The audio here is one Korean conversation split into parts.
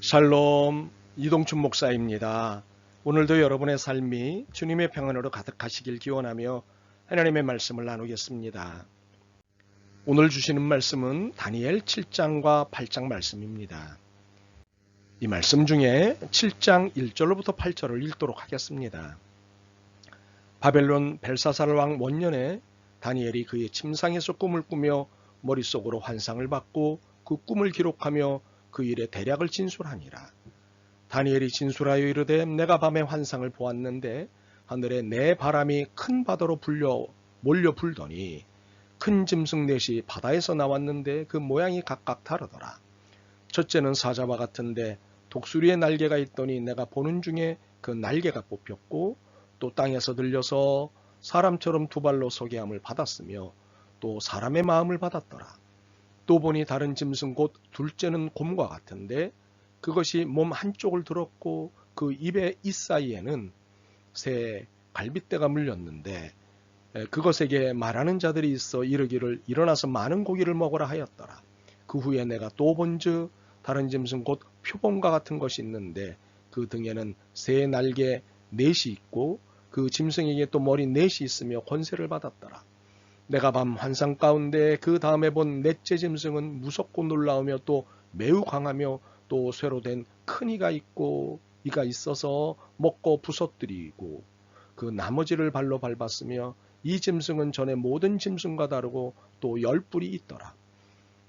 샬롬, 이동춘 목사입니다. 오늘도 여러분의 삶이 주님의 평안으로 가득하시길 기원하며 하나님의 말씀을 나누겠습니다. 오늘 주시는 말씀은 다니엘 7장과 8장 말씀입니다. 이 말씀 중에 7장 1절로부터 8절을 읽도록 하겠습니다. 바벨론 벨사살 왕 원년에 다니엘이 그의 침상에서 꿈을 꾸며 머릿속으로 환상을 받고 그 꿈을 기록하며 그 일의 대략을 진술하니라. 다니엘이 진술하여 이르되 내가 밤에 환상을 보았는데 하늘에 내 바람이 큰 바다로 몰려 불더니 큰 짐승 넷이 바다에서 나왔는데 그 모양이 각각 다르더라. 첫째는 사자와 같은데 독수리의 날개가 있더니 내가 보는 중에 그 날개가 뽑혔고 또 땅에서 들려서 사람처럼 두 발로 서게 함을 받았으며 또 사람의 마음을 받았더라. 또 보니 다른 짐승 곧 둘째는 곰과 같은데 그것이 몸 한쪽을 들었고 그 입의 이 사이에는 새 갈빗대가 물렸는데 그것에게 말하는 자들이 있어 이르기를 일어나서 많은 고기를 먹으라 하였더라. 그 후에 내가 또 본즉 다른 짐승 곧 표범과 같은 것이 있는데 그 등에는 새 날개 넷이 있고 그 짐승에게 또 머리 넷이 있으며 권세를 받았더라. 내가 밤 환상 가운데 그 다음에 본 넷째 짐승은 무섭고 놀라우며 또 매우 강하며 또 쇠로 된 큰 이가 있고 이가 있어서 먹고 부서뜨리고 그 나머지를 발로 밟았으며 이 짐승은 전에 모든 짐승과 다르고 또 10뿔이 있더라.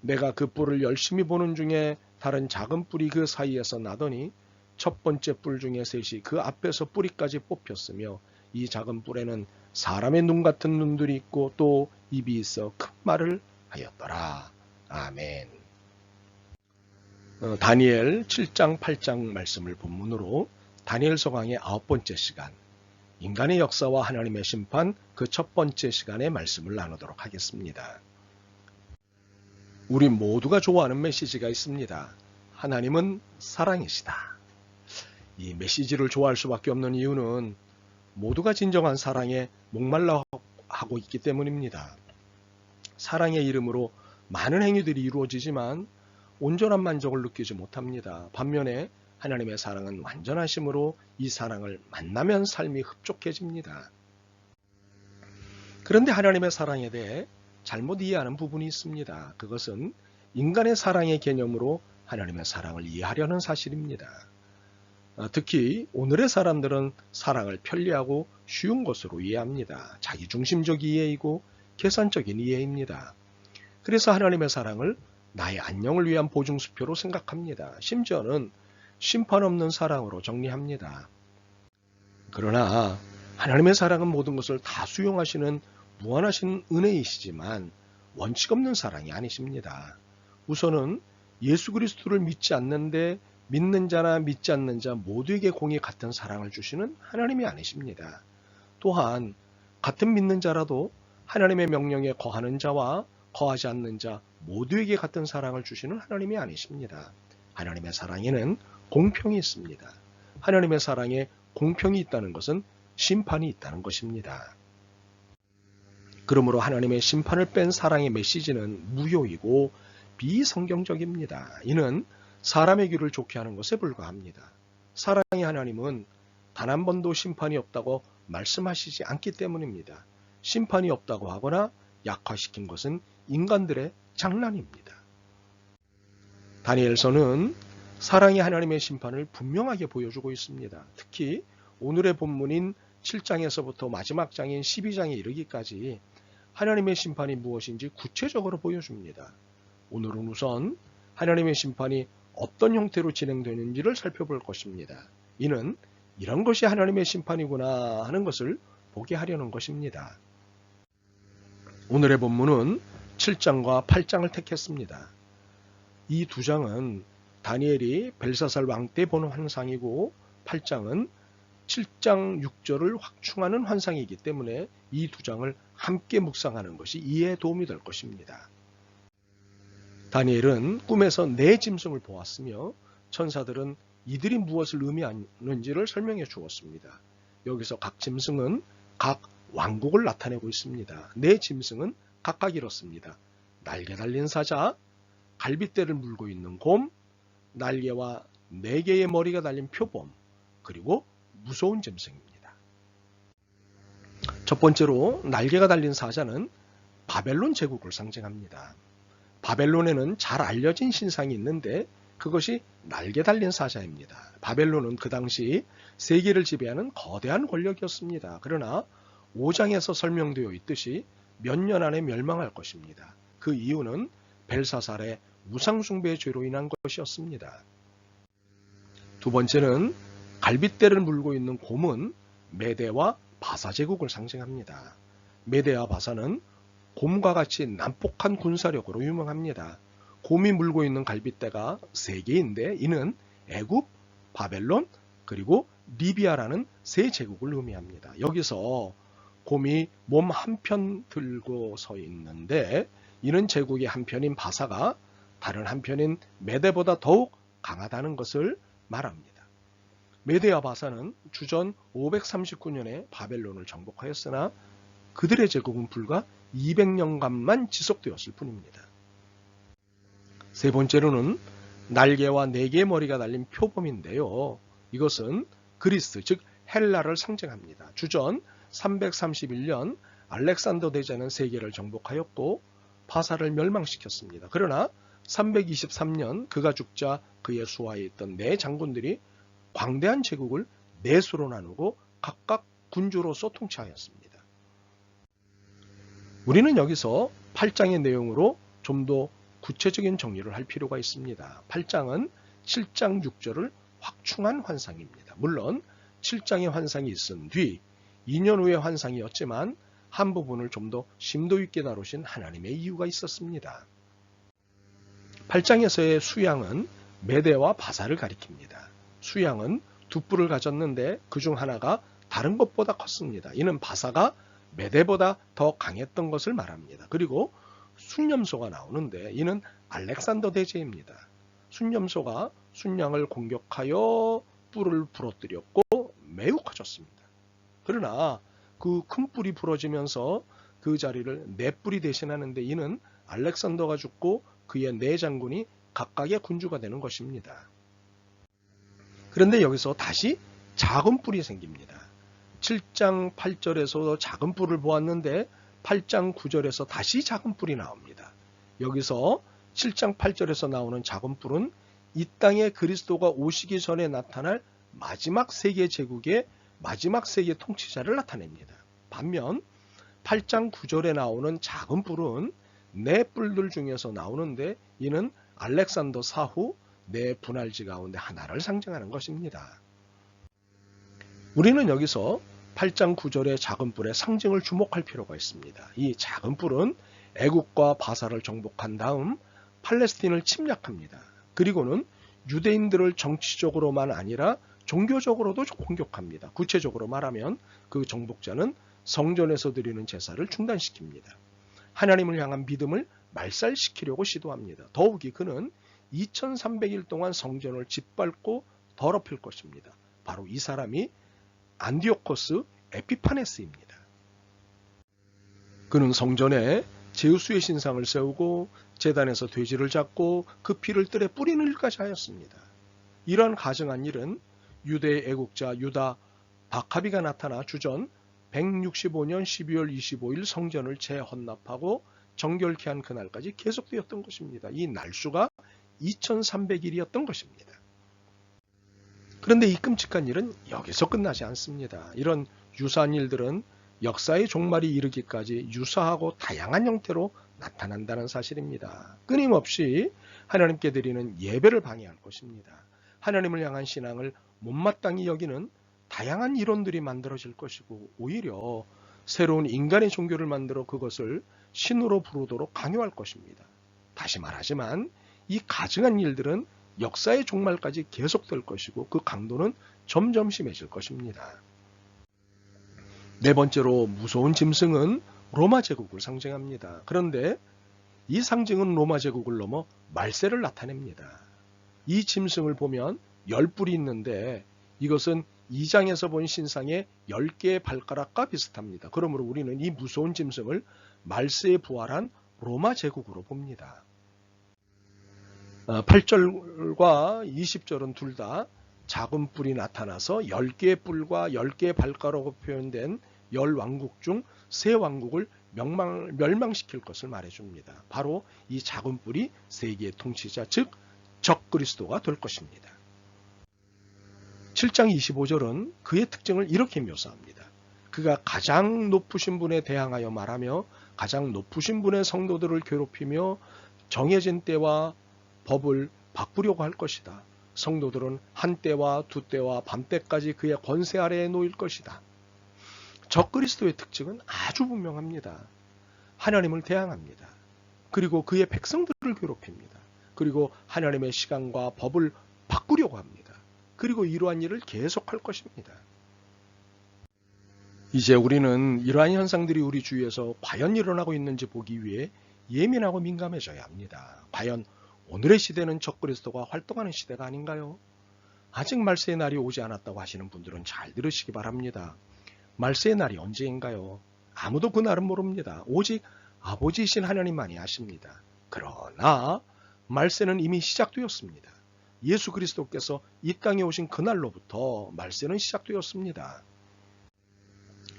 내가 그 뿔을 열심히 보는 중에 다른 작은 뿔이 그 사이에서 나더니 첫 번째 뿔 중에 셋이 그 앞에서 뿌리까지 뽑혔으며 이 작은 뿔에는 사람의 눈 같은 눈들이 있고 또 입이 있어 큰 말을 하였더라. 아멘. 다니엘 7장 8장 말씀을 본문으로 다니엘 서강의 9번째 시간, 인간의 역사와 하나님의 심판 그 첫 번째 시간의 말씀을 나누도록 하겠습니다. 우리 모두가 좋아하는 메시지가 있습니다. 하나님은 사랑이시다. 이 메시지를 좋아할 수밖에 없는 이유는 모두가 진정한 사랑에 목말라 하고 있기 때문입니다. 사랑의 이름으로 많은 행위들이 이루어지지만 온전한 만족을 느끼지 못합니다. 반면에 하나님의 사랑은 완전하심으로 이 사랑을 만나면 삶이 흡족해집니다. 그런데 하나님의 사랑에 대해 잘못 이해하는 부분이 있습니다. 그것은 인간의 사랑의 개념으로 하나님의 사랑을 이해하려는 사실입니다. 특히 오늘의 사람들은 사랑을 편리하고 쉬운 것으로 이해합니다. 자기중심적 이해이고 계산적인 이해입니다. 그래서 하나님의 사랑을 나의 안녕을 위한 보증수표로 생각합니다. 심지어는 심판 없는 사랑으로 정리합니다. 그러나 하나님의 사랑은 모든 것을 다 수용하시는 무한하신 은혜이시지만 원칙 없는 사랑이 아니십니다. 우선은 예수 그리스도를 믿지 않는데 믿는 자나 믿지 않는 자 모두에게 공히 같은 사랑을 주시는 하나님이 아니십니다. 또한 같은 믿는 자라도 하나님의 명령에 거하는 자와 거하지 않는 자 모두에게 같은 사랑을 주시는 하나님이 아니십니다. 하나님의 사랑에는 공평이 있습니다. 하나님의 사랑에 공평이 있다는 것은 심판이 있다는 것입니다. 그러므로 하나님의 심판을 뺀 사랑의 메시지는 무효이고 비성경적입니다. 이는 사람의 귀를 좋게 하는 것에 불과합니다. 사랑의 하나님은 단 한 번도 심판이 없다고 말씀하시지 않기 때문입니다. 심판이 없다고 하거나 약화시킨 것은 인간들의 장난입니다. 다니엘서는 사랑의 하나님의 심판을 분명하게 보여주고 있습니다. 특히 오늘의 본문인 7장에서부터 마지막 장인 12장에 이르기까지 하나님의 심판이 무엇인지 구체적으로 보여줍니다. 오늘은 우선 하나님의 심판이 어떤 형태로 진행되는지를 살펴볼 것입니다. 이는 이런 것이 하나님의 심판이구나 하는 것을 보게 하려는 것입니다. 오늘의 본문은 7장과 8장을 택했습니다. 이 두 장은 다니엘이 벨사살 왕 때 본 환상이고 8장은 7장 6절을 확충하는 환상이기 때문에 이 두 장을 함께 묵상하는 것이 이해에 도움이 될 것입니다. 다니엘은 꿈에서 네 짐승을 보았으며 천사들은 이들이 무엇을 의미하는지를 설명해 주었습니다. 여기서 각 짐승은 각 왕국을 나타내고 있습니다. 네 짐승은 각각 이렇습니다. 날개 달린 사자, 갈빗대를 물고 있는 곰, 날개와 4개의 머리가 달린 표범, 그리고 무서운 짐승입니다. 첫 번째로 날개가 달린 사자는 바벨론 제국을 상징합니다. 바벨론에는 잘 알려진 신상이 있는데 그것이 날개 달린 사자입니다. 바벨론은 그 당시 세계를 지배하는 거대한 권력이었습니다. 그러나 5장에서 설명되어 있듯이 몇 년 안에 멸망할 것입니다. 그 이유는 벨사살의 우상숭배 죄로 인한 것이었습니다. 두 번째는 갈빗대를 물고 있는 곰은 메대와 바사 제국을 상징합니다. 메대와 바사는 곰과 같이 난폭한 군사력으로 유명합니다. 곰이 물고 있는 갈빗대가 3개인데 이는 애굽, 바벨론, 그리고 리비아라는 3제국을 의미합니다. 여기서 곰이 몸 한편 들고 서 있는데 이는 제국의 한편인 바사가 다른 한편인 메대보다 더욱 강하다는 것을 말합니다. 메대와 바사는 주전 539년에 바벨론을 정복하였으나 그들의 제국은 불과 200년간만 지속되었을 뿐입니다. 세 번째로는 날개와 4개의 머리가 달린 표범인데요. 이것은 그리스, 즉 헬라를 상징합니다. 주전 331년 알렉산더 대제는 세계를 정복하였고 바사를 멸망시켰습니다. 그러나 323년 그가 죽자 그의 수하에 있던 4장군들이 광대한 제국을 4수로 나누고 각각 군주로서 통치하였습니다. 우리는 여기서 8장의 내용으로 좀 더 구체적인 정리를 할 필요가 있습니다. 8장은 7장 6절을 확충한 환상입니다. 물론 7장의 환상이 있은 뒤 2년 후의 환상이었지만 한 부분을 좀 더 심도 있게 다루신 하나님의 이유가 있었습니다. 8장에서의 수양은 메대와 바사를 가리킵니다. 수양은 2뿔을 가졌는데 그중 하나가 다른 것보다 컸습니다. 이는 바사가 메대보다 더 강했던 것을 말합니다. 그리고 순념소가 나오는데 이는 알렉산더 대제입니다. 순념소가 순양을 공격하여 뿔을 부러뜨렸고 매우 커졌습니다. 그러나 그 큰 뿔이 부러지면서 그 자리를 4뿔이 대신하는데 이는 알렉산더가 죽고 그의 4장군이 각각의 군주가 되는 것입니다. 그런데 여기서 다시 작은 뿔이 생깁니다. 7장 8절에서 작은 뿔을 보았는데 8장 9절에서 다시 작은 뿔이 나옵니다. 여기서 7장 8절에서 나오는 작은 뿔은 이 땅에 그리스도가 오시기 전에 나타날 마지막 세계 제국의 마지막 세계 통치자를 나타냅니다. 반면 8장 9절에 나오는 작은 뿔은 4뿔들 중에서 나오는데 이는 알렉산더 사후 4분할지 가운데 하나를 상징하는 것입니다. 우리는 여기서 8장 9절의 작은 뿔의 상징을 주목할 필요가 있습니다. 이 작은 뿔은 애국과 바사를 정복한 다음 팔레스틴을 침략합니다. 그리고는 유대인들을 정치적으로만 아니라 종교적으로도 공격합니다. 구체적으로 말하면 그 정복자는 성전에서 드리는 제사를 중단시킵니다. 하나님을 향한 믿음을 말살시키려고 시도합니다. 더욱이 그는 2300일 동안 성전을 짓밟고 더럽힐 것입니다. 바로 이 사람이 안디오코스 에피파네스입니다. 그는 성전에 제우스의 신상을 세우고 제단에서 돼지를 잡고 그 피를 뜰에 뿌리는 일까지 하였습니다. 이러한 가증한 일은 유대의 애국자 유다 바카비가 나타나 주전 165년 12월 25일 성전을 재헌납하고 정결케 한 그날까지 계속되었던 것입니다. 이 날수가 2300일이었던 것입니다. 그런데 이 끔찍한 일은 여기서 끝나지 않습니다. 이런 유사한 일들은 역사의 종말이 이르기까지 유사하고 다양한 형태로 나타난다는 사실입니다. 끊임없이 하나님께 드리는 예배를 방해할 것입니다. 하나님을 향한 신앙을 못마땅히 여기는 다양한 이론들이 만들어질 것이고 오히려 새로운 인간의 종교를 만들어 그것을 신으로 부르도록 강요할 것입니다. 다시 말하지만 이 가증한 일들은 역사의 종말까지 계속될 것이고 그 강도는 점점 심해질 것입니다. 네 번째로 무서운 짐승은 로마 제국을 상징합니다. 그런데 이 상징은 로마 제국을 넘어 말세를 나타냅니다. 이 짐승을 보면 10뿔이 있는데 이것은 2장에서 본 신상의 10개의 발가락과 비슷합니다. 그러므로 우리는 이 무서운 짐승을 말세에 부활한 로마 제국으로 봅니다. 8절과 20절은 둘 다 작은 뿔이 나타나서 10개의 뿔과 10개의 발가락으로 표현된 10왕국 중 3왕국을 멸망시킬 것을 말해줍니다. 바로 이 작은 뿔이 세계의 통치자, 즉 적그리스도가 될 것입니다. 7장 25절은 그의 특징을 이렇게 묘사합니다. 그가 가장 높으신 분에 대항하여 말하며 가장 높으신 분의 성도들을 괴롭히며 정해진 때와 법을 바꾸려고 할 것이다. 성도들은 한 때와 두 때와 밤때까지 그의 권세 아래에 놓일 것이다. 적그리스도의 특징은 아주 분명합니다. 하나님을 대항합니다. 그리고 그의 백성들을 괴롭힙니다. 그리고 하나님의 시간과 법을 바꾸려고 합니다. 그리고 이러한 일을 계속할 것입니다. 이제 우리는 이러한 현상들이 우리 주위에서 과연 일어나고 있는지 보기 위해 예민하고 민감해져야 합니다. 과연 오늘의 시대는 적그리스도가 활동하는 시대가 아닌가요? 아직 말세의 날이 오지 않았다고 하시는 분들은 잘 들으시기 바랍니다. 말세의 날이 언제인가요? 아무도 그 날은 모릅니다. 오직 아버지이신 하나님만이 아십니다. 그러나 말세는 이미 시작되었습니다. 예수 그리스도께서 이 땅에 오신 그날로부터 말세는 시작되었습니다.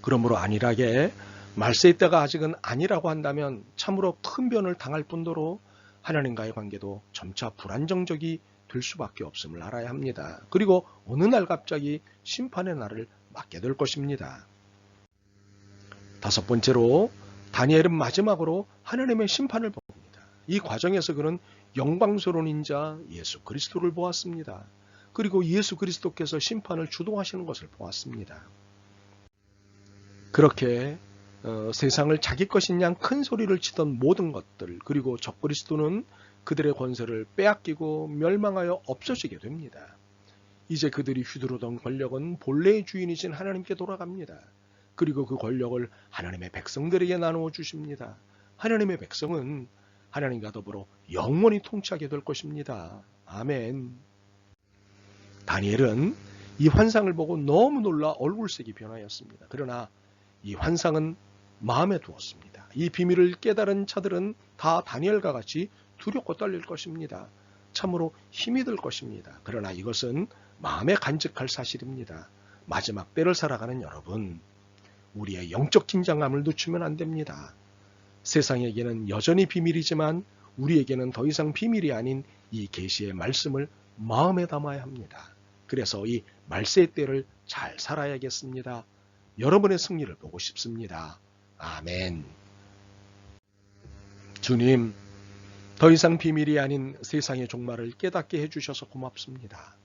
그러므로 안일하게 말세의 때가 아직은 아니라고 한다면 참으로 큰 변을 당할 뿐더러 하나님과의 관계도 점차 불안정적이 될 수밖에 없음을 알아야 합니다. 그리고 어느 날 갑자기 심판의 날을 맞게 될 것입니다. 5번째로 다니엘은 마지막으로 하나님의 심판을 봅니다. 이 과정에서 그는 영광스러운 인자 예수 그리스도를 보았습니다. 그리고 예수 그리스도께서 심판을 주도하시는 것을 보았습니다. 그렇게 세상을 자기 것인 양 큰 소리를 치던 모든 것들, 그리고 적그리스도는 그들의 권세를 빼앗기고 멸망하여 없어지게 됩니다. 이제 그들이 휘두르던 권력은 본래의 주인이신 하나님께 돌아갑니다. 그리고 그 권력을 하나님의 백성들에게 나누어 주십니다. 하나님의 백성은 하나님과 더불어 영원히 통치하게 될 것입니다. 아멘. 다니엘은 이 환상을 보고 너무 놀라 얼굴색이 변하였습니다. 그러나 이 환상은 마음에 두었습니다. 이 비밀을 깨달은 자들은 다 다니엘과 같이 두렵고 떨릴 것입니다. 참으로 힘이 들 것입니다. 그러나 이것은 마음에 간직할 사실입니다. 마지막 때를 살아가는 여러분, 우리의 영적 긴장감을 늦추면 안 됩니다. 세상에게는 여전히 비밀이지만 우리에게는 더 이상 비밀이 아닌 이 계시의 말씀을 마음에 담아야 합니다. 그래서 이 말세의 때를 잘 살아야겠습니다. 여러분의 승리를 보고 싶습니다. 아멘. 주님, 더 이상 비밀이 아닌 세상의 종말을 깨닫게 해주셔서 고맙습니다.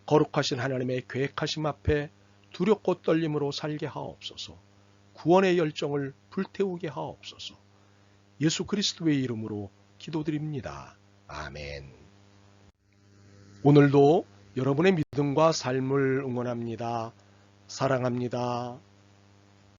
거룩하신 하나님의 계획하심 앞에 두렵고 떨림으로 살게 하옵소서. 구원의 열정을 불태우게 하옵소서. 예수 그리스도의 이름으로 기도드립니다. 아멘. 오늘도 여러분의 믿음과 삶을 응원합니다. 사랑합니다.